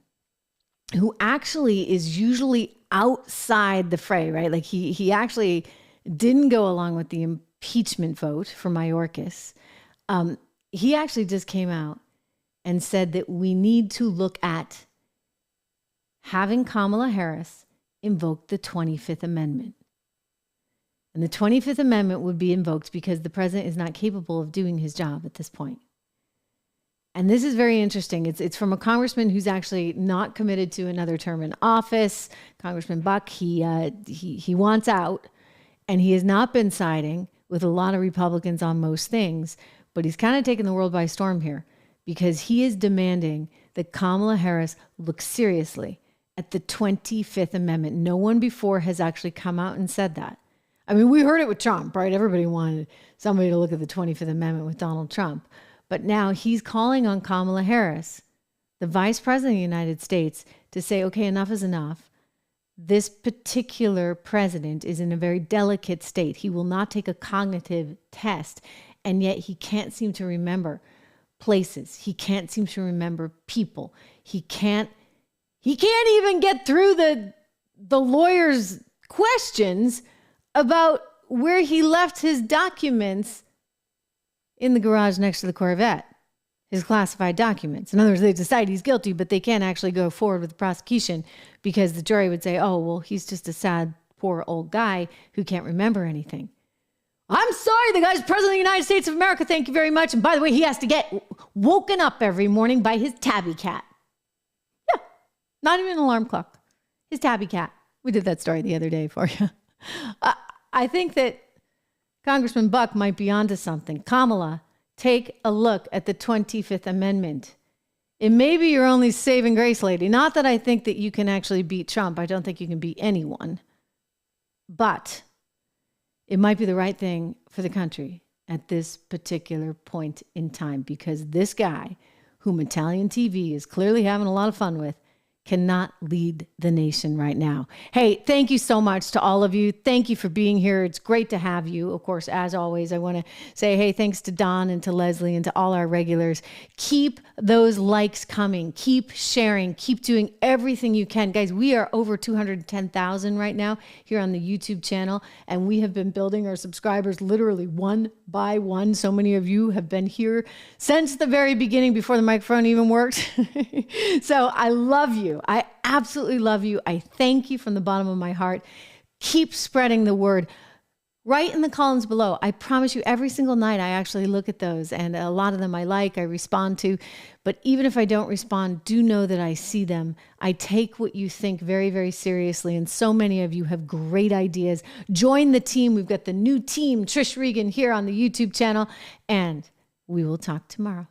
who actually is usually outside the fray, right? Like he actually didn't go along with the impeachment vote for Mayorkas. He actually just came out and said that we need to look at having Kamala Harris invoke the 25th Amendment. And the 25th Amendment would be invoked because the president is not capable of doing his job at this point. And this is very interesting. It's from a congressman who's actually not committed to another term in office, Congressman Buck. He wants out, and he has not been siding with a lot of Republicans on most things, but he's kind of taken the world by storm here because he is demanding that Kamala Harris look seriously at the 25th Amendment. No one before has actually come out and said that. I mean, we heard it with Trump, right? Everybody wanted somebody to look at the 25th Amendment with Donald Trump. But now he's calling on Kamala Harris, the vice president of the United States, to say, okay, enough is enough. This particular president is in a very delicate state. He will not take a cognitive test, and yet he can't seem to remember places. He can't seem to remember people. He can't even get through the lawyer's questions about where he left his documents in the garage next to the Corvette, his classified documents. In other words, they decide he's guilty, but they can't actually go forward with the prosecution because the jury would say, oh, well, he's just a sad, poor old guy who can't remember anything. I'm sorry, the guy's president of the United States of America, thank you very much. And by the way, he has to get woken up every morning by his tabby cat. Yeah, not even an alarm clock. His tabby cat. We did that story the other day for you. I think that Congressman Buck might be onto something. Kamala, take a look at the 25th Amendment. It may be your only saving grace, lady. Not that I think that you can actually beat Trump. I don't think you can beat anyone. But it might be the right thing for the country at this particular point in time because this guy, whom Italian TV is clearly having a lot of fun with, cannot lead the nation right now. Hey, thank you so much to all of you. Thank you for being here. It's great to have you. Of course, as always, I want to say, hey, thanks to Don and to Leslie and to all our regulars. Keep those likes coming. Keep sharing. Keep doing everything you can. Guys, we are over 210,000 right now here on the YouTube channel, and we have been building our subscribers literally one by one. So many of you have been here since the very beginning before the microphone even worked. So I love you. I absolutely love you. I thank you from the bottom of my heart. Keep spreading the word. Write in the columns below. I promise you every single night I actually look at those, and a lot of them I respond to. But even if I don't respond, do know that I see them. I take what you think very, very seriously, and so many of you have great ideas. Join the team. We've got the new team, Trish Regan, here on the YouTube channel, and we will talk tomorrow.